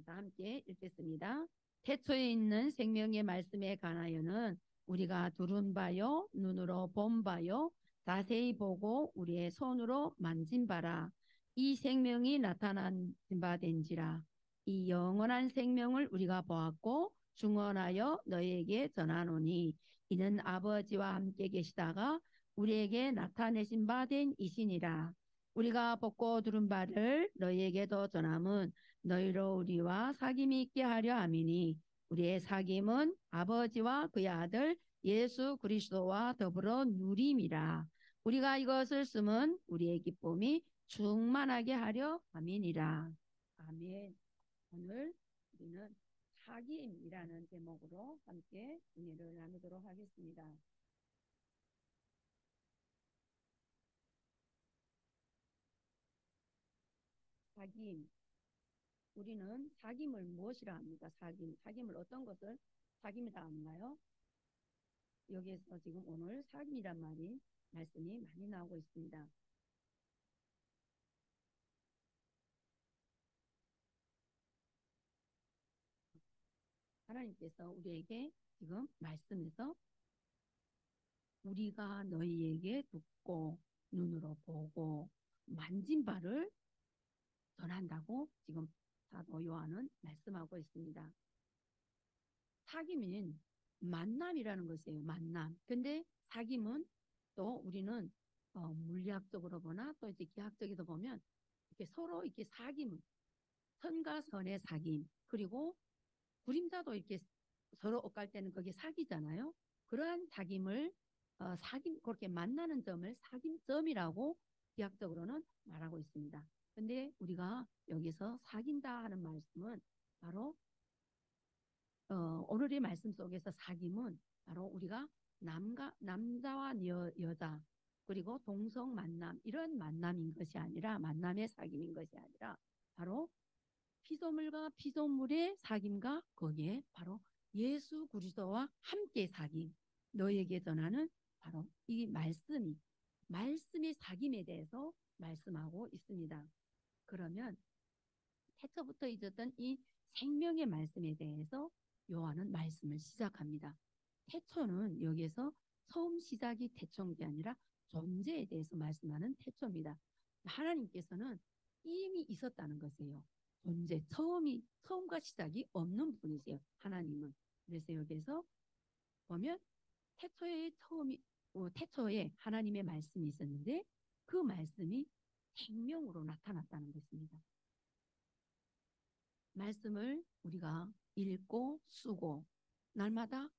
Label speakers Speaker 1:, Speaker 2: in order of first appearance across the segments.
Speaker 1: 다 함께 읽겠습니다. 태초에 있는 생명의 말씀에 관하여는 우리가 두른 바요, 눈으로 본 바요, 자세히 보고 우리의 손으로 만진 바라. 이 생명이 나타난 바 된지라. 이 영원한 생명을 우리가 보았고 증언하여 너희에게 전하노니 이는 아버지와 함께 계시다가 우리에게 나타내신 바 된 이시니라. 우리가 보고 들은 바를 너희에게도 전함은 너희로 우리와 사귐이 있게 하려 함이니 우리의 사귐은 아버지와 그의 아들 예수 그리스도와 더불어 누림이라. 우리가 이것을 쓰면 우리의 기쁨이 충만하게 하려 함이니라. 아멘. 오늘 우리는 사귐이라는 제목으로 함께 은혜를 나누도록 하겠습니다. 사귐. 우리는 사귐을 무엇이라 합니까? 사귐을 어떤 것을 사귐이라 하는가요? 여기에서 지금 오늘 사귐이란 말씀이 많이 나오고 있습니다. 하나님께서 우리에게 지금 말씀에서 우리가 너희에게 듣고 눈으로 보고 만진 바를 전한다고 지금 사도 요한은 말씀하고 있습니다. 사귐은 만남이라는 것이에요. 만남. 근데 사귐은 또 우리는 물리학적으로 보나 또 이제 기하학적으로 보면 이렇게 서로 이렇게 사귐, 선과 선의 사귐, 그리고 그림자도 이렇게 서로 엇갈 때는 그게 사귀잖아요. 그러한 사귐을 사귐 그렇게 만나는 점을 사귐점이라고 기하학적으로는 말하고 있습니다. 근데 우리가 여기서 사귄다 하는 말씀은 바로 오늘의 말씀 속에서 사귐은 바로 우리가 남자와 여자 그리고 동성 만남 이런 만남인 것이 아니라 만남의 사귐인 것이 아니라 바로 피조물과 피조물의 사귐과 거기에 바로 예수 그리스도와 함께 사귐 너에게 전하는 바로 이 말씀의 사귐에 대해서 말씀하고 있습니다. 그러면 태초부터 있었던 이 생명의 말씀에 대해서 요한은 말씀을 시작합니다. 태초는 여기에서 처음 시작이 태초인 게 아니라 존재에 대해서 말씀하는 태초입니다. 하나님께서는 이미 있었다는 것이에요. 존재, 처음과 시작이 없는 분이세요. 하나님은. 그래서 여기에서 보면 태초에 하나님의 말씀이 있었는데 그 말씀이 생명으로 나타났다는 것입니다. 말씀을 우리가 읽고 쓰고 날마다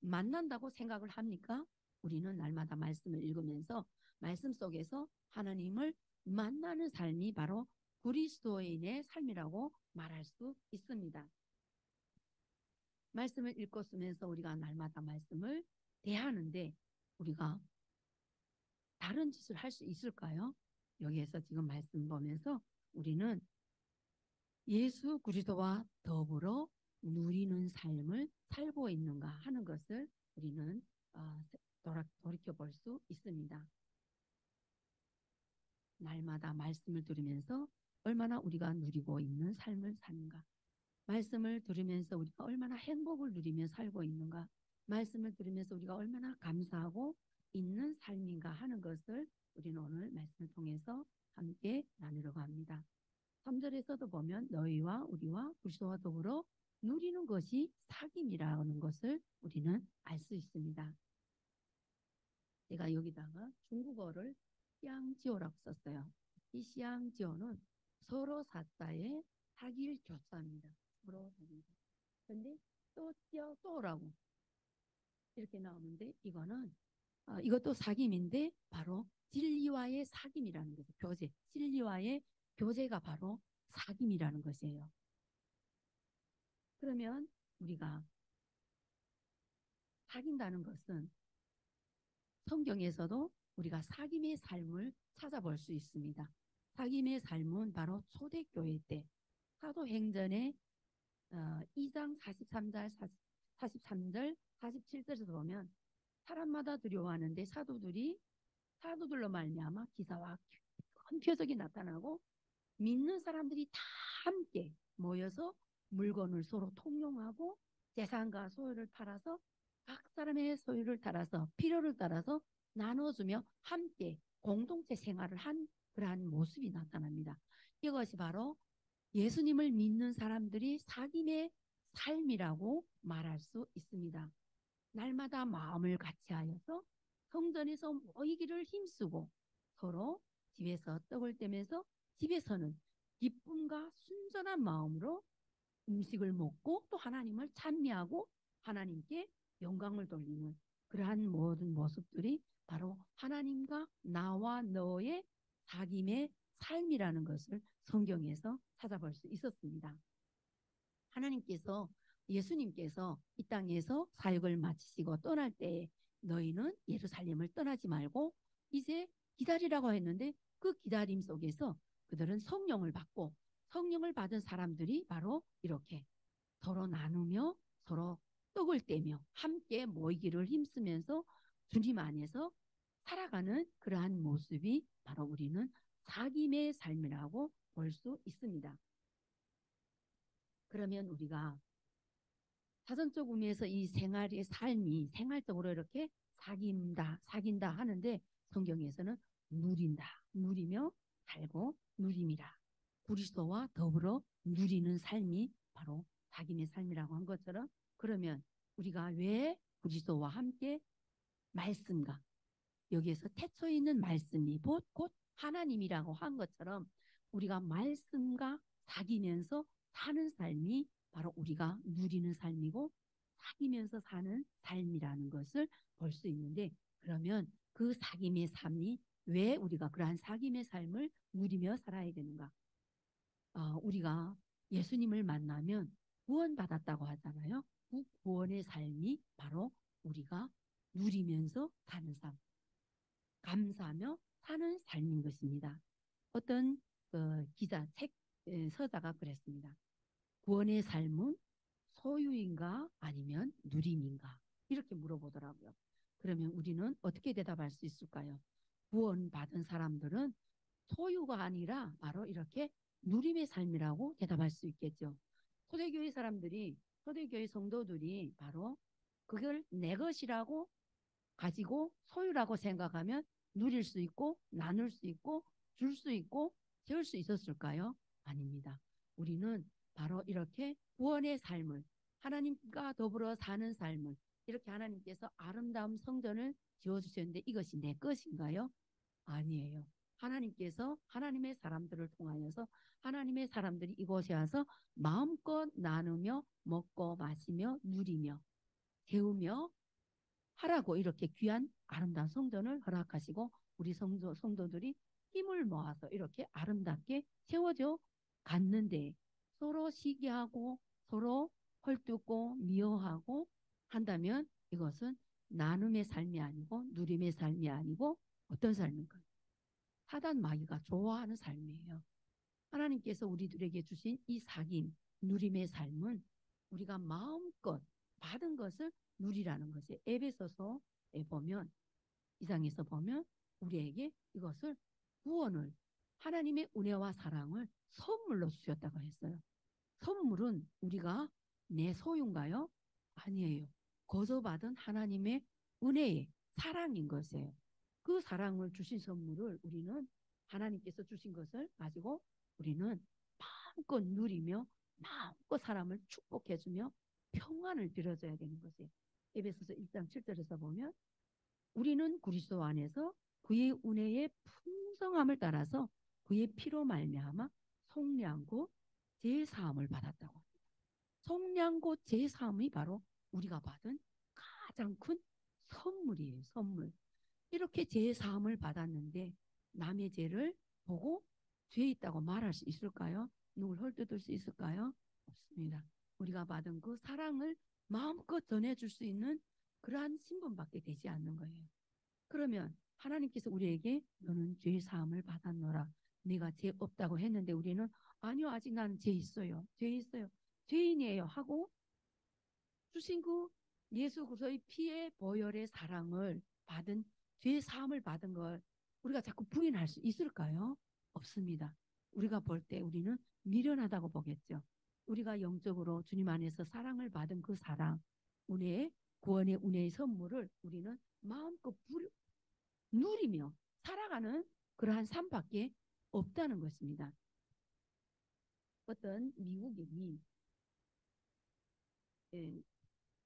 Speaker 1: 만난다고 생각을 합니까? 우리는 날마다 말씀을 읽으면서 말씀 속에서 하나님을 만나는 삶이 바로 그리스도인의 삶이라고 말할 수 있습니다. 말씀을 읽고 쓰면서 우리가 날마다 말씀을 대하는데 우리가 다른 짓을 할 수 있을까요? 여기에서 지금 말씀 보면서 우리는 예수 그리스도와 더불어 누리는 삶을 살고 있는가 하는 것을 우리는 돌이켜 볼 수 있습니다. 날마다 말씀을 들으면서 얼마나 우리가 누리고 있는 삶을 사는가, 말씀을 들으면서 우리가 얼마나 행복을 누리며 살고 있는가, 말씀을 들으면서 우리가 얼마나 감사하고 있는 삶인가 하는 것을 우리는 오늘 말씀을 통해서 함께 나누려고 합니다. 3절에서도 보면 너희와 우리와 그리스도와 더불어 누리는 것이 사귐이라는 것을 우리는 알 수 있습니다. 제가 여기다가 중국어를 시앙지오라고 썼어요. 이 시앙지오는 서로 사자의 사귐 교사입니다. 서로 사귐. 근데 또라고 이렇게 나오는데 이것도 사귐인데 바로 진리와의 사귐이라는 거죠. 교제. 진리와의 교제가 바로 사귐이라는 것이에요. 그러면 우리가 사귄다는 것은 성경에서도 우리가 사귐의 삶을 찾아볼 수 있습니다. 사귐의 삶은 바로 초대교회 때 사도행전의 2장 43절, 47절에서 보면 사람마다 두려워하는데 사도들로 말미암아 기사와 큰 표적이 나타나고 믿는 사람들이 다 함께 모여서 물건을 서로 통용하고 재산과 소유를 팔아서 각 사람의 소유를 따라서 필요를 따라서 나눠주며 함께 공동체 생활을 한 그러한 모습이 나타납니다. 이것이 바로 예수님을 믿는 사람들이 사귐의 삶이라고 말할 수 있습니다. 날마다 마음을 같이하여서 성전에서 모이기를 힘쓰고 서로 집에서 떡을 떼면서 집에서는 기쁨과 순전한 마음으로 음식을 먹고 또 하나님을 찬미하고 하나님께 영광을 돌리는 그러한 모든 모습들이 바로 하나님과 나와 너의 사귐의 삶이라는 것을 성경에서 찾아볼 수 있었습니다. 하나님께서 예수님께서 이 땅에서 사역을 마치시고 떠날 때에 너희는 예루살렘을 떠나지 말고 이제 기다리라고 했는데 그 기다림 속에서 그들은 성령을 받고 성령을 받은 사람들이 바로 이렇게 서로 나누며 서로 떡을 떼며 함께 모이기를 힘쓰면서 주님 안에서 살아가는 그러한 모습이 바로 우리는 사귐의 삶이라고 볼 수 있습니다. 그러면 우리가 사전적 의미에서 이 생활의 삶이 생활적으로 이렇게 사귄다 하는데 성경에서는 누린다, 누리며 살고 누림이라. 그리스도와 더불어 누리는 삶이 바로 사귐의 삶이라고 한 것처럼 그러면 우리가 왜 그리스도와 함께 말씀과 여기에서 태초에 있는 말씀이 곧 하나님이라고 한 것처럼 우리가 말씀과 사귀면서 사는 삶이 바로 우리가 누리는 삶이고 사귀면서 사는 삶이라는 것을 볼 수 있는데 그러면 그 사귐의 삶이 왜 우리가 그러한 사귐의 삶을 누리며 살아야 되는가? 우리가 예수님을 만나면 구원받았다고 하잖아요. 그 구원의 삶이 바로 우리가 누리면서 사는 삶. 감사하며 사는 삶인 것입니다. 어떤 기자, 책 서자가 그랬습니다. 구원의 삶은 소유인가 아니면 누림인가? 이렇게 물어보더라고요. 그러면 우리는 어떻게 대답할 수 있을까요? 구원받은 사람들은 소유가 아니라 바로 이렇게 누림의 삶이라고 대답할 수 있겠죠. 초대교회 사람들이, 초대교회 성도들이 바로 그걸 내 것이라고 가지고 소유라고 생각하면 누릴 수 있고 나눌 수 있고 줄 수 있고 세울 수 있었을까요? 아닙니다. 우리는 바로 이렇게 구원의 삶을 하나님과 더불어 사는 삶을 이렇게 하나님께서 아름다운 성전을 지어주셨는데 이것이 내 것인가요? 아니에요. 하나님께서 하나님의 사람들을 통하여서 하나님의 사람들이 이곳에 와서 마음껏 나누며 먹고 마시며 누리며 배우며 하라고 이렇게 귀한 아름다운 성전을 허락하시고 우리 성도들이 힘을 모아서 이렇게 아름답게 세워져 갔는데 서로 시기하고 서로 헐뜯고 미워하고 한다면 이것은 나눔의 삶이 아니고 누림의 삶이 아니고 어떤 삶인가요? 사단 마귀가 좋아하는 삶이에요. 하나님께서 우리들에게 주신 이 사귐, 누림의 삶은 우리가 마음껏 받은 것을 누리라는 것이 에베소서에 보면 이장에서 보면 우리에게 이것을 구원을 하나님의 은혜와 사랑을 선물로 주셨다고 했어요. 선물은 우리가 내 소유인가요? 아니에요. 거저받은 하나님의 은혜의 사랑인 것이에요. 그 사랑을 주신 선물을 우리는 하나님께서 주신 것을 가지고 우리는 마음껏 누리며 마음껏 사람을 축복해주며 평안을 빌어줘야 되는 것이에요. 에베소서 1장 7절에서 보면 우리는 그리스도 안에서 그의 은혜의 풍성함을 따라서 그의 피로 말미암아 속량고 제사함을 받았다고 합니다. 속량고 제사함이 바로 우리가 받은 가장 큰 선물이에요. 선물. 이렇게 제사함을 받았는데 남의 죄를 보고 죄 있다고 말할 수 있을까요? 누굴 헐뜯을 수 있을까요? 없습니다. 우리가 받은 그 사랑을 마음껏 전해줄 수 있는 그러한 신분밖에 되지 않는 거예요. 그러면 하나님께서 우리에게 너는 죄 사함을 받았노라. 네가 죄 없다고 했는데 우리는 아니요 아직 나는 죄 있어요. 죄 있어요. 죄인이에요 하고 주신 그 예수 그리스도의 피의 보혈의 사랑을 받은 죄 사함을 받은 걸 우리가 자꾸 부인할 수 있을까요? 없습니다. 우리가 볼 때 우리는 미련하다고 보겠죠. 우리가 영적으로 주님 안에서 사랑을 받은 그 사랑, 은혜의 구원의 은혜의 선물을 우리는 마음껏 누리며 살아가는 그러한 삶밖에 없다는 것입니다. 어떤 미국인이 예,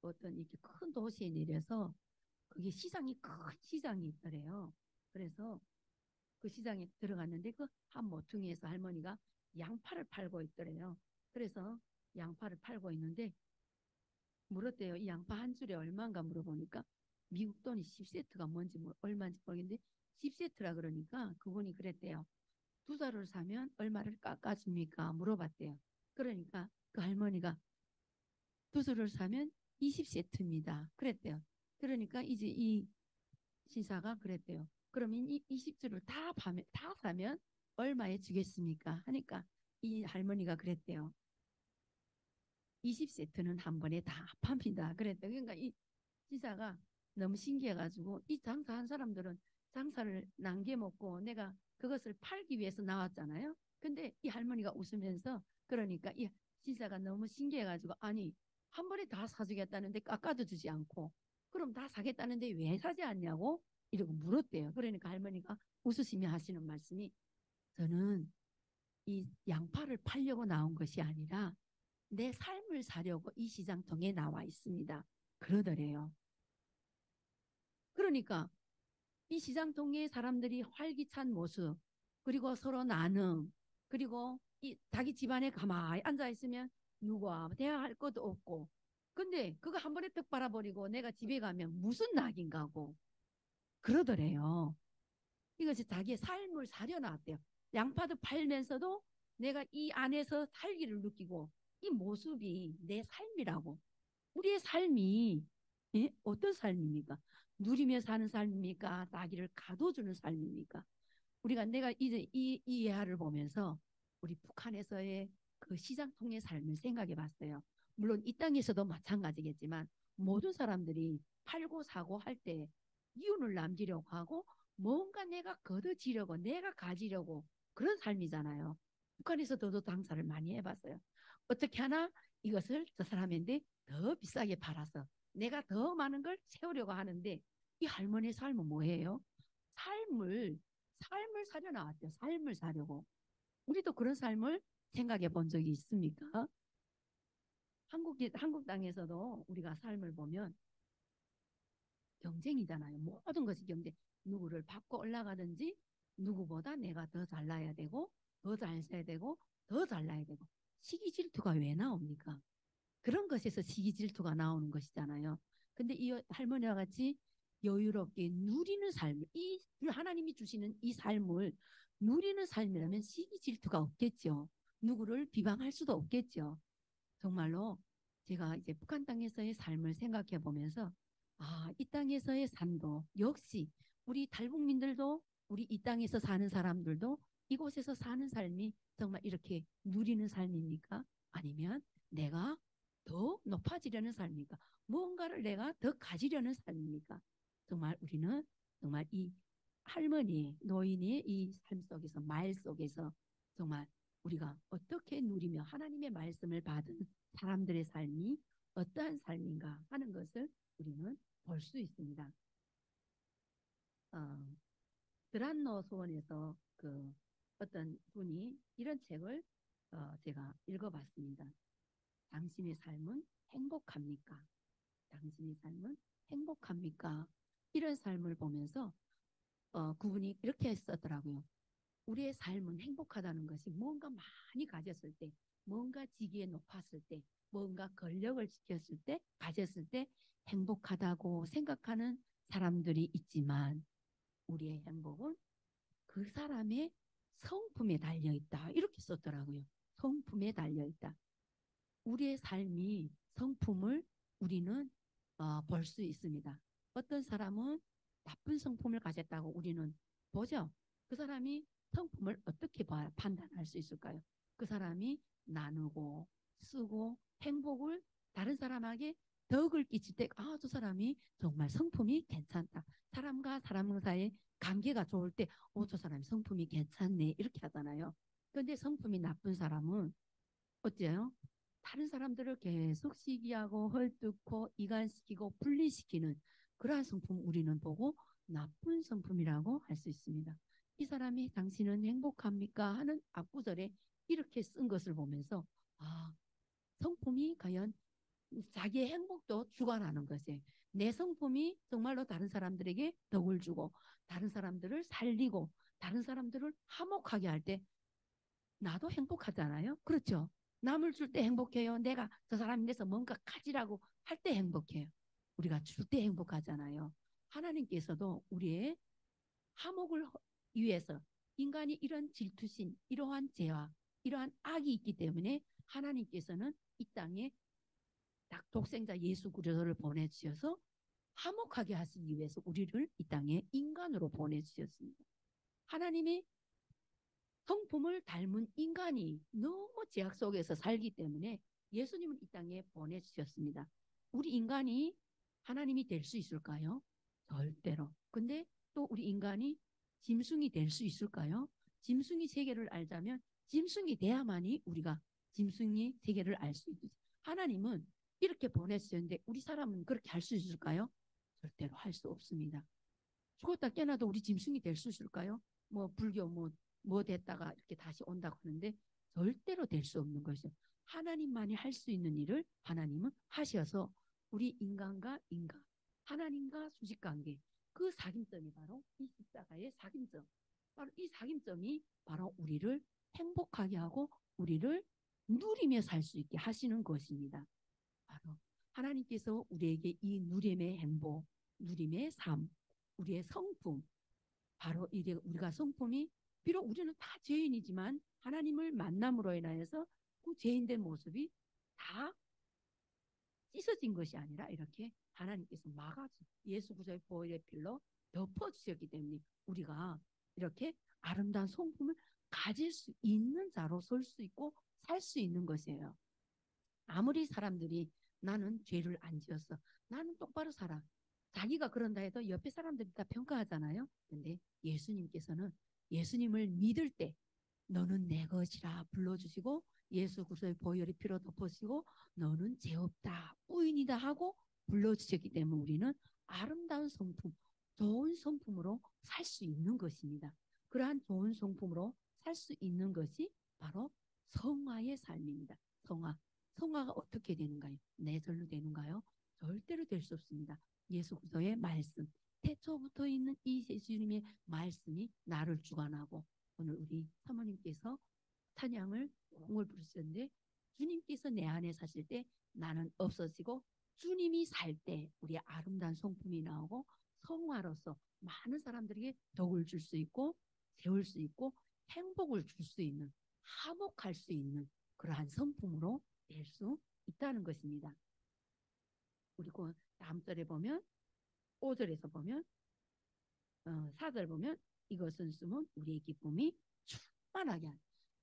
Speaker 1: 어떤 이렇게 큰 도시에 내려서 그게 시장이 큰 시장이 있더래요. 그래서 그 시장에 들어갔는데 그 한 모퉁이에서 할머니가 양파를 팔고 있더래요. 그래서 양파를 팔고 있는데 물었대요. 이 양파 한 줄에 얼마인가 물어보니까 미국 돈이 10세트가 뭔지 얼마인지 모르겠는데 10세트라 그러니까 그분이 그랬대요. 두 자루를 사면 얼마를 깎아줍니까? 물어봤대요. 그러니까 그 할머니가 두 자루를 사면 20세트입니다. 그랬대요. 그러니까 이제 이 신사가 그랬대요. 그러면 이 20주를 다 사면 얼마에 주겠습니까? 하니까 이 할머니가 그랬대요. 20세트는 한 번에 다 팝니다. 그랬대요. 그러니까 이 신사가 너무 신기해가지고 이 장사한 사람들은 장사를 남겨먹고 내가 그것을 팔기 위해서 나왔잖아요. 근데 이 할머니가 웃으면서 그러니까 이 신사가 너무 신기해가지고 아니 한 번에 다 사주겠다는데 깎아도 주지 않고 그럼 다 사겠다는데 왜 사지 않냐고 이러고 물었대요. 그러니까 할머니가 웃으시며 하시는 말씀이 저는 이 양파를 팔려고 나온 것이 아니라 내 삶을 사려고 이 시장통에 나와 있습니다. 그러더래요. 그러니까 이 시장통의 사람들이 활기찬 모습, 그리고 서로 나눔, 그리고 이 자기 집안에 가만히 앉아 있으면 누구와 대화할 것도 없고, 근데 그거 한 번에 떡 빨아버리고 내가 집에 가면 무슨 낙인가고 그러더래요. 이것이 자기의 삶을 사려놨대요. 양파도 팔면서도 내가 이 안에서 살기를 느끼고 이 모습이 내 삶이라고. 우리의 삶이 예? 어떤 삶입니까? 누리며 사는 삶입니까? 나기를 가둬주는 삶입니까? 우리가 내가 이제 이 예화를 보면서 우리 북한에서의 그 시장통의 삶을 생각해 봤어요. 물론 이 땅에서도 마찬가지겠지만 모든 사람들이 팔고 사고 할 때 이윤을 남기려고 하고 뭔가 내가 거둬지려고 내가 가지려고 그런 삶이잖아요. 북한에서도 장사를 많이 해봤어요. 어떻게 하나 이것을 저 사람인데 더 비싸게 팔아서 내가 더 많은 걸 세우려고 하는데 이 할머니의 삶은 뭐예요? 삶을 삶을 사려 나왔대요. 삶을 사려고. 우리도 그런 삶을 생각해 본 적이 있습니까? 한국 땅에서도 우리가 삶을 보면 경쟁이잖아요. 모든 것이 경쟁. 누구를 받고 올라가든지 누구보다 내가 더 잘나야 되고 더 잘 써야 되고 더 잘나야 되고 시기 질투가 왜 나옵니까? 그런 것에서 시기 질투가 나오는 것이잖아요. 근데 이 할머니와 같이 여유롭게 누리는 삶, 이 하나님이 주시는 이 삶을 누리는 삶이라면 시기 질투가 없겠죠. 누구를 비방할 수도 없겠죠. 정말로 제가 이제 북한 땅에서의 삶을 생각해 보면서 이 땅에서의 삶도 역시 우리 탈북민들도 우리 이 땅에서 사는 사람들도 이곳에서 사는 삶이 정말 이렇게 누리는 삶입니까? 아니면 내가 더 높아지려는 삶입니까? 무언가를 내가 더 가지려는 삶입니까? 정말 우리는 정말 이 할머니, 노인의 이 삶 속에서 말 속에서 정말 우리가 어떻게 누리며 하나님의 말씀을 받은 사람들의 삶이 어떠한 삶인가 하는 것을 우리는 볼 수 있습니다. 어, 드란노 소원에서 그 어떤 분이 이런 책을 제가 읽어봤습니다. 당신의 삶은 행복합니까? 당신의 삶은 행복합니까? 이런 삶을 보면서 그분이 이렇게 썼더라고요. 우리의 삶은 행복하다는 것이 뭔가 많이 가졌을 때, 뭔가 지기에 높았을 때, 뭔가 권력을 지켰을 때, 가졌을 때 행복하다고 생각하는 사람들이 있지만 우리의 행복은 그 사람의 성품에 달려 있다. 이렇게 썼더라고요. 성품에 달려 있다. 우리의 삶이 성품을 우리는 볼 수 있습니다. 어떤 사람은 나쁜 성품을 가졌다고 우리는 보죠. 그 사람이 성품을 어떻게 판단할 수 있을까요? 그 사람이 나누고 쓰고 행복을 다른 사람에게 덕을 끼칠 때, 저 사람이 정말 성품이 괜찮다. 사람과 사람 사이의 관계가 좋을 때, 저 사람이 성품이 괜찮네. 이렇게 하잖아요. 근데 성품이 나쁜 사람은 어때요? 다른 사람들을 계속 시기하고 헐뜯고 이간시키고 분리시키는 그러한 성품 우리는 보고 나쁜 성품이라고 할 수 있습니다. 이 사람이 당신은 행복합니까? 하는 앞구절에 이렇게 쓴 것을 보면서 아, 성품이 과연 자기의 행복도 주관하는 것이에요. 내 성품이 정말로 다른 사람들에게 덕을 주고 다른 사람들을 살리고 다른 사람들을 화목하게 할 때 나도 행복하잖아요. 그렇죠? 남을 줄 때 행복해요. 내가 저 사람에 대해서 뭔가 가지라고 할 때 행복해요. 우리가 줄 때 행복하잖아요. 하나님께서도 우리의 화목을 위해서 인간이 이런 질투심, 이러한 죄와 이러한 악이 있기 때문에 하나님께서는 이 땅에 독생자 예수 그리스도를 보내주셔서 화목하게 하시기 위해서 우리를 이 땅에 인간으로 보내주셨습니다. 하나님의 성품을 닮은 인간이 너무 죄악 속에서 살기 때문에 예수님을 이 땅에 보내주셨습니다. 우리 인간이 하나님이 될 수 있을까요? 절대로. 근데 또 우리 인간이 짐승이 될 수 있을까요? 짐승이 세계를 알자면 짐승이 돼야만이 우리가 짐승이 세계를 알 수 있지. 하나님은 이렇게 보내주셨는데 우리 사람은 그렇게 할 수 있을까요? 절대로 할 수 없습니다. 죽었다 깨나도 우리 짐승이 될 수 있을까요? 뭐 불교 뭐 됐다가 이렇게 다시 온다고 하는데 절대로 될 수 없는 것이죠. 하나님만이 할 수 있는 일을 하나님은 하셔서 우리 인간과 인간, 하나님과 수직관계 그 사귐점이 바로 이 십자가의 사귐점. 바로 이 사귐점이 바로 우리를 행복하게 하고 우리를 누리며 살 수 있게 하시는 것입니다. 바로 하나님께서 우리에게 이 누림의 행복, 누림의 삶, 우리의 성품, 바로 이게 우리가 성품이 비록 우리는 다 죄인이지만 하나님을 만남으로 인하여서 그 죄인된 모습이 다 찢어진 것이 아니라 이렇게 하나님께서 막아주 예수 그리스도의 보혈의 필로 덮어주셨기 때문에 우리가 이렇게 아름다운 성품을 가질 수 있는 자로 설 수 있고 살 수 있는 것이에요. 아무리 사람들이 나는 죄를 안 지었어. 나는 똑바로 살아. 자기가 그런다 해도 옆에 사람들이 다 평가하잖아요. 근데 예수님께서는 예수님을 믿을 때 너는 내 것이라 불러주시고 예수 그리스도의 보혈의 피로 덮으시고 너는 죄 없다, 의인이다 하고 불러주셨기 때문에 우리는 아름다운 성품, 좋은 성품으로 살 수 있는 것입니다. 그러한 좋은 성품으로 살 수 있는 것이 바로 성화의 삶입니다. 성화. 성화가 어떻게 되는가요? 내 절로 되는가요? 절대로 될 수 없습니다. 예수 그리스도의 말씀, 태초부터 있는 이 예수님의 말씀이 나를 주관하고 오늘 우리 사모님께서 찬양을 옹을 부르셨는데 주님께서 내 안에 사실 때 나는 없어지고 주님이 살 때 우리의 아름다운 성품이 나오고 성화로서 많은 사람들에게 덕을 줄 수 있고 세울 수 있고 행복을 줄 수 있는 화목할 수 있는 그러한 성품으로 될 수 있다는 것입니다. 그리고 다음 절에 보면 5절에서 보면 4절 보면 이것은 쓰면 우리의 기쁨이 충만하게 하는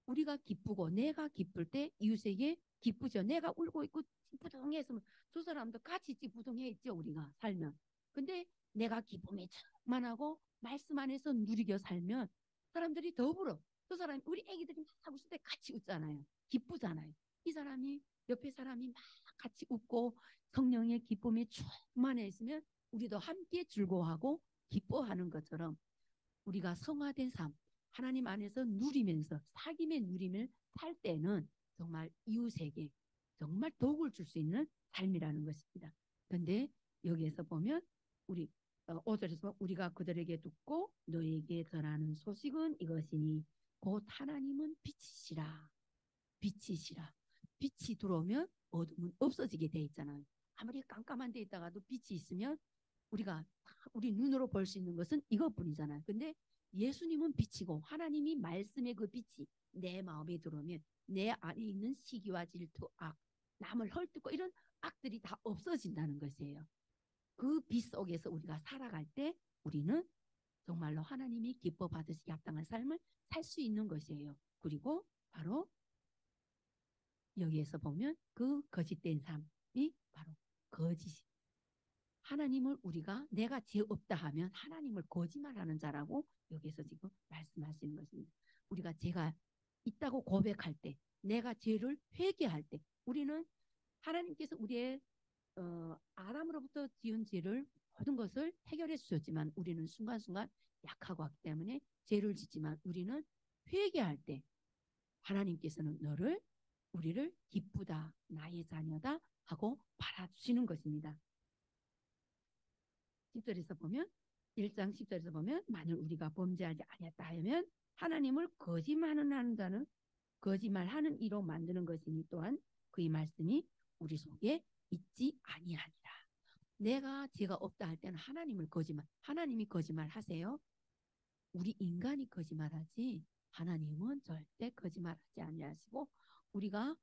Speaker 1: 우리가 기쁘고 내가 기쁠 때 이웃에게 기쁘죠. 내가 울고 있고 부둥해서 두 사람도 같이 부둥해 있죠. 우리가 살면. 근데 내가 기쁨이 충만하고 말씀 안에서 누리며 살면 사람들이 더불어. 그 사람 우리 애기들이 막 웃을 때 같이 웃잖아요. 기쁘잖아요. 이 사람이 옆에 사람이 막 같이 웃고 성령의 기쁨이 충만해 있으면 우리도 함께 즐거워하고 기뻐하는 것처럼 우리가 성화된 삶, 하나님 안에서 누리면서 사귐의 누림을 살 때는 정말 이웃에게 정말 도움을 줄 수 있는 삶이라는 것입니다. 그런데 여기에서 보면 우리 5절에서 우리가 그들에게 듣고 너에게 전하는 소식은 이것이니 곧 하나님은 빛이시라. 빛이시라. 빛이 들어오면 어둠은 없어지게 돼 있잖아요. 아무리 깜깜한 데 있다가도 빛이 있으면 우리가 우리 눈으로 볼 수 있는 것은 이것뿐이잖아요. 근데 예수님은 빛이고 하나님이 말씀의 그 빛이 내 마음에 들어오면 내 안에 있는 시기와 질투, 악, 남을 헐뜯고 이런 악들이 다 없어진다는 것이에요. 그 빛 속에서 우리가 살아갈 때 우리는 정말로 하나님이 기뻐 받으시기 합당한 삶을 살 수 있는 것이에요. 그리고 바로 여기에서 보면 그 거짓된 삶이 바로 거짓. 하나님을 우리가 내가 죄 없다 하면 하나님을 거짓말하는 자라고 여기서 지금 말씀하시는 것입니다. 우리가 죄가 있다고 고백할 때, 내가 죄를 회개할 때, 우리는 하나님께서 우리의 아담으로부터 지은 죄를 모든 것을 해결해 주셨지만 우리는 순간순간 약하고 하기 때문에 죄를 짓지만 우리는 회개할 때 하나님께서는 우리를 기쁘다, 나의 자녀다 하고 바라주시는 것입니다. 10절에서 보면 1장 10절에서 보면 만일 우리가 범죄하지 아니었다 하면 하나님을 거짓말하는 자는 거짓말하는 이로 만드는 것이니 또한 그의 말씀이 우리 속에 있지 아니하니라. 내가 죄가 없다 할 때는 하나님이 거짓말 하세요? 우리 인간이 거짓말하지 하나님은 절대 거짓말하지 아니하시고 우리가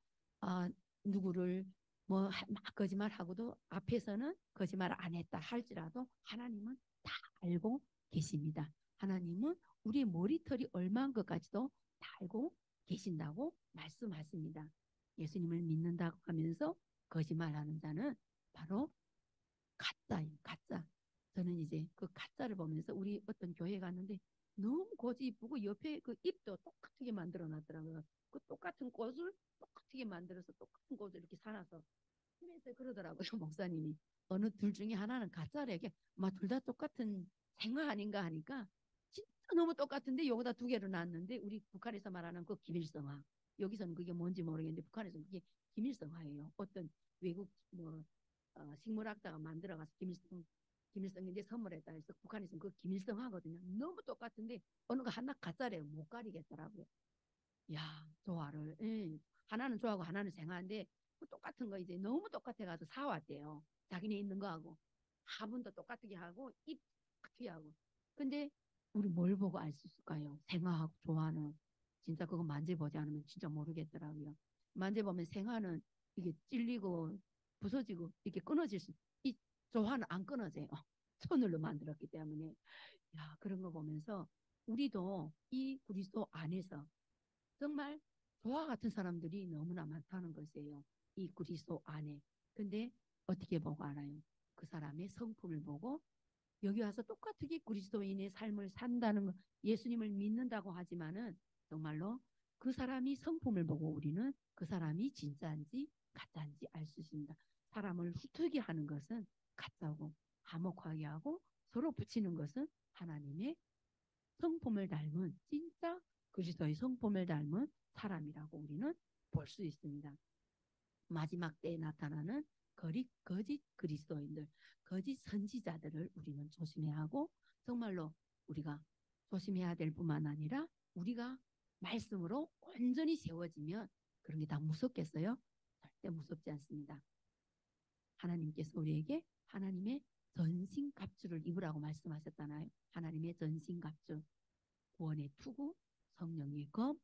Speaker 1: 누구를 뭐 막 거짓말하고도 앞에서는 거짓말 안 했다 할지라도 하나님은 다 알고 계십니다. 하나님은 우리 머리털이 얼마인 것까지도 다 알고 계신다고 말씀하십니다. 예수님을 믿는다고 하면서 거짓말하는 자는 바로 가짜예요. 가짜. 저는 이제 그 가짜를 보면서 우리 어떤 교회 갔는데 너무 고지 이쁘고 옆에 그 잎도 똑같게 만들어 놨더라고요. 그 똑같은 꽃을 똑같게 만들어서 똑같은 꽃을 이렇게 사놔서 그래서 그러더라고요. 목사님이 어느 둘 중에 하나는 가짜래게 막둘 다 똑같은 생화 아닌가 하니까 진짜 너무 똑같은데 여기다 두 개를 놨는데 우리 북한에서 말하는 그 기밀성화 여기서는 그게 뭔지 모르겠는데 북한에서는 그게 기밀성화예요. 어떤 외국 뭐 식물학자가 만들어가서 김일성이 이제 선물했다 해서 북한에서는 그 김일성 하거든요. 너무 똑같은데 어느 거 하나 가짜래요. 못 가리겠더라고요. 야, 조화를. 하나는 좋아하고 하나는 생화인데 그 똑같은 거 이제 너무 똑같아가지고 사왔대요. 자기네 있는 거하고 화분도 똑같게 하고 잎 똑같게 하고. 근데 우리 뭘 보고 알 수 있을까요? 생화하고 조화는 진짜 그거 만져보지 않으면 진짜 모르겠더라고요. 만져보면 생화는 이게 찔리고 부서지고 이렇게 끊어질 이 조화는 안 끊어져요. 손으로 만들었기 때문에. 야, 그런 거 보면서 우리도 이 그리스도 안에서 정말 조화 같은 사람들이 너무나 많다는 것이에요. 이 그리스도 안에. 근데 어떻게 보고 알아요? 그 사람의 성품을 보고 여기 와서 똑같이 그리스도인의 삶을 산다는 것, 예수님을 믿는다고 하지만은 정말로 그 사람이 성품을 보고 우리는 그 사람이 진짜인지 가짜인지 알 수 있습니다. 사람을 후투게 하는 것은 가짜고 화목하게 하고 서로 붙이는 것은 하나님의 성품을 닮은 진짜 그리스도의 성품을 닮은 사람이라고 우리는 볼 수 있습니다. 마지막 때에 나타나는 거짓 그리스도인들, 거짓 선지자들을 우리는 조심해야 하고 정말로 우리가 조심해야 될 뿐만 아니라 우리가 말씀으로 온전히 세워지면 그런 게 다 무섭겠어요? 절대 무섭지 않습니다. 하나님께서 우리에게 하나님의 전신갑주를 입으라고 말씀하셨잖아요. 하나님의 전신갑주, 구원의 투구, 성령의 검,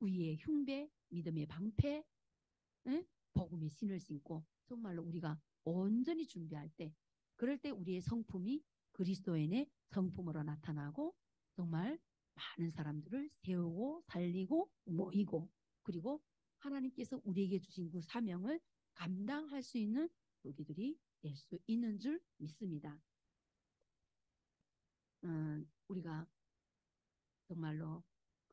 Speaker 1: 의의 흉배, 믿음의 방패, 응? 복음의 신을 신고 정말로 우리가 온전히 준비할 때 그럴 때 우리의 성품이 그리스도인의 성품으로 나타나고 정말 많은 사람들을 세우고 살리고 모이고 그리고 하나님께서 우리에게 주신 그 사명을 감당할 수 있는 우리들이 될 수 있는 줄 믿습니다. 우리가 정말로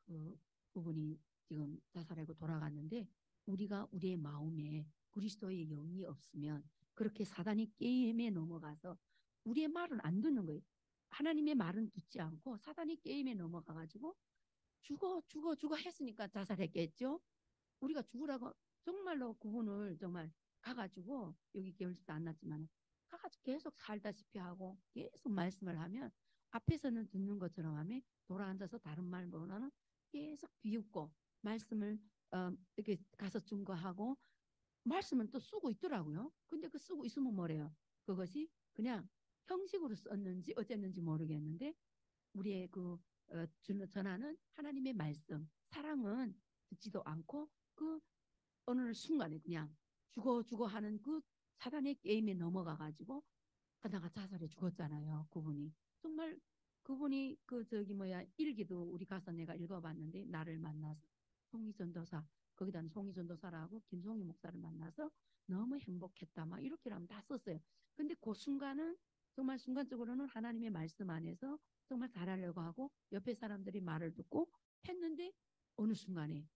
Speaker 1: 그 부분이 지금 자살하고 돌아갔는데 우리가 우리의 마음에 그리스도의 영이 없으면 그렇게 사단이 게임에 넘어가서 우리의 말은 안 듣는 거예요. 하나님의 말은 듣지 않고 사단이 게임에 넘어가가지고 죽어 했으니까 자살했겠죠. 우리가 죽으라고 정말로 그분을 정말 가가지고 여기 계열지도 않았지만 가가지고 계속 살다시피 하고 계속 말씀을 하면 앞에서는 듣는 것처럼 하면 돌아앉아서 다른 말보다는 계속 비웃고 말씀을 이렇게 가서 증거하고 말씀은 또 쓰고 있더라고요. 근데 그 쓰고 있으면 뭐래요? 그것이 그냥 형식으로 썼는지 어쨌는지 모르겠는데 우리의 그 전하는 하나님의 말씀, 사랑은 듣지도 않고 그 어느 순간에 그냥 죽어 하는 그 사단의 게임에 넘어가 가지고 하다가 자살해 죽었잖아요. 그분이 정말 그분이 그 저기 뭐야 일기도 우리 가서 내가 읽어봤는데 나를 만나서 송이전도사 거기다는 송이전도사라고 김송희 목사를 만나서 너무 행복했다 막 이렇게라면 다 썼어요. 근데 그 순간은 정말 순간적으로는 하나님의 말씀 안에서 정말 잘하려고 하고 옆에 사람들이 말을 듣고 했는데 어느 순간에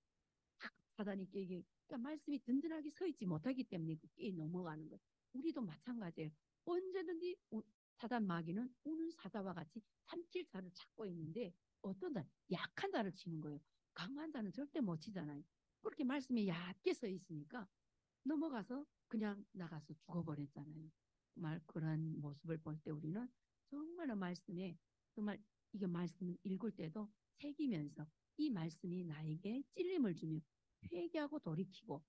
Speaker 1: 탁 사단이 깨게, 그러니까 말씀이 든든하게 서 있지 못하기 때문에 깨 넘어가는 거예요. 우리도 마찬가지예요. 언제든지 사단 마귀는 우는 사자와 같이 삼킬 자를 찾고 있는데 어떤 자, 약한 자를 치는 거예요. 강한 자는 절대 못 치잖아요. 그렇게 말씀이 얕게 서 있으니까 넘어가서 그냥 나가서 죽어버렸잖아요. 정말 그런 모습을 볼 때 우리는 정말 말씀에 정말 이게 말씀을 읽을 때도 새기면서 이 말씀이 나에게 찔림을 주며 회개하고 돌이키고,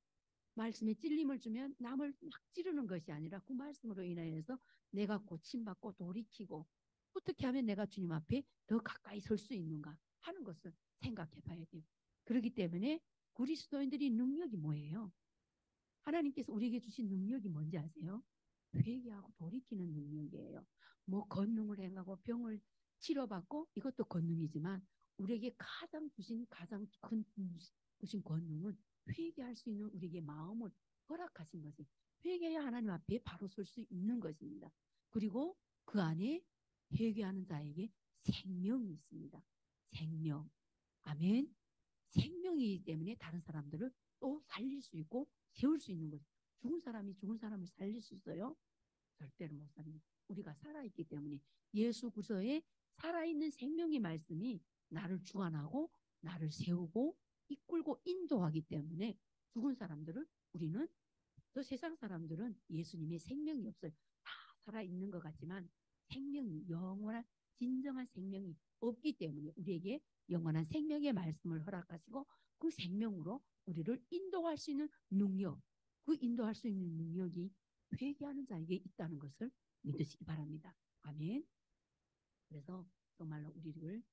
Speaker 1: 말씀에 찔림을 주면 남을 막 찌르는 것이 아니라 그 말씀으로 인하여서 내가 고침받고 돌이키고 어떻게 하면 내가 주님 앞에 더 가까이 설 수 있는가 하는 것을 생각해 봐야 돼요. 그렇기 때문에 그리스도인들이 능력이 뭐예요? 하나님께서 우리에게 주신 능력이 뭔지 아세요? 회개하고 돌이키는 능력이에요. 뭐 권능을 행하고 병을 치료받고 이것도 권능이지만 우리에게 가장 큰 주신 권능은 회개할 수 있는 우리에게 마음을 허락하신 것이, 회개해야 하나님 앞에 바로 설 수 있는 것입니다. 그리고 그 안에 회개하는 자에게 생명이 있습니다. 생명. 아멘. 생명이기 때문에 다른 사람들을 또 살릴 수 있고 세울 수 있는 거죠. 죽은 사람이 죽은 사람을 살릴 수 있어요? 절대로 못 삽니다. 우리가 살아있기 때문에 예수 그리스도의 살아있는 생명의 말씀이 나를 주관하고 나를 세우고 이끌고 인도하기 때문에 죽은 사람들을 우리는, 또 세상 사람들은 예수님의 생명이 없어요. 다 살아있는 것 같지만 생명이, 영원한 진정한 생명이 없기 때문에 우리에게 영원한 생명의 말씀을 허락하시고 그 생명으로 우리를 인도할 수 있는 능력, 그 인도할 수 있는 능력이 회개하는 자에게 있다는 것을 믿으시기 바랍니다. 아멘. 그래서 정말로 우리를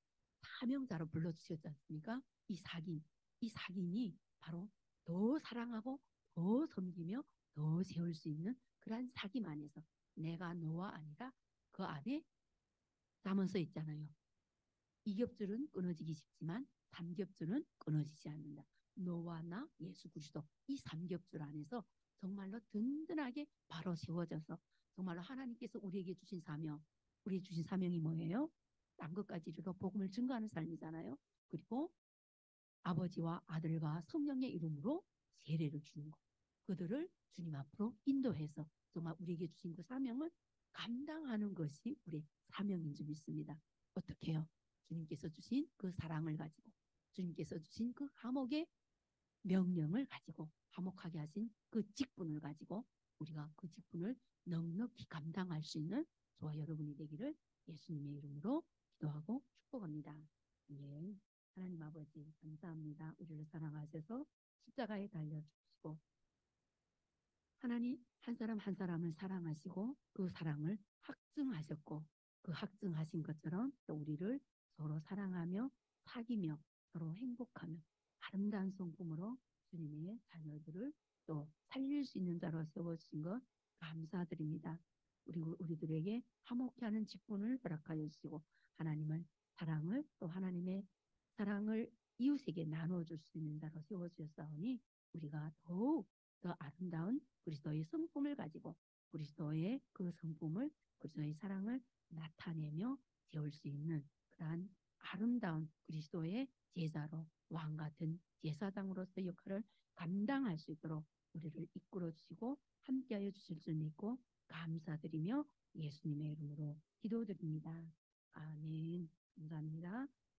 Speaker 1: 사명자로 불러주셨지 않습니까? 이 사귐이 바로 더 사랑하고 더 섬기며 더 세울 수 있는 그러한 사귐 안에서 내가 너와 아니라 그 안에 담아서 있잖아요. 이겹줄은 끊어지기 쉽지만 삼겹줄은 끊어지지 않는다. 너와 나 예수 그리스도, 이 삼겹줄 안에서 정말로 든든하게 바로 세워져서 정말로 하나님께서 우리에게 주신 사명, 우리 주신 사명이 뭐예요? 딴 것까지 이르러 복음을 증거하는 삶이잖아요. 그리고 아버지와 아들과 성령의 이름으로 세례를 주는 것. 그들을 주님 앞으로 인도해서 정말 우리에게 주신 그 사명을 감당하는 것이 우리의 사명인 줄 믿습니다. 어떻게 해요? 주님께서 주신 그 사랑을 가지고, 주님께서 주신 그 감옥의 명령을 가지고, 화목하게 하신 그 직분을 가지고 우리가 그 직분을 넉넉히 감당할 수 있는 저와 여러분이 되기를 예수님의 이름으로 기도하고 축복합니다. 예. 하나님 아버지 감사합니다. 우리를 사랑하셔서 십자가에 달려주시고 하나님 한 사람 한 사람을 사랑하시고 그 사랑을 확증하셨고, 그 확증하신 것처럼 또 우리를 서로 사랑하며 사귀며 서로 행복하며 아름다운 성품으로 주님의 자녀들을 또 살릴 수 있는 자로 세워주신 것 감사드립니다. 우리들에게 화목케 하는 직분을 허락하여 주시고 하나님을 사랑을, 또 하나님의 사랑을 이웃에게 나눠줄 수 있는 자로 세워주셨사오니 우리가 더욱 더 아름다운 그리스도의 성품을 가지고 그리스도의 그 성품을, 그리스도의 사랑을 나타내며 세울 수 있는 그러한 아름다운 그리스도의 제자로, 왕 같은 제사장으로서 역할을 감당할 수 있도록 우리를 이끌어 주시고 함께하여 주실 줄 믿고 감사드리며 예수님의 이름으로 기도드립니다. 아멘. 감사합니다.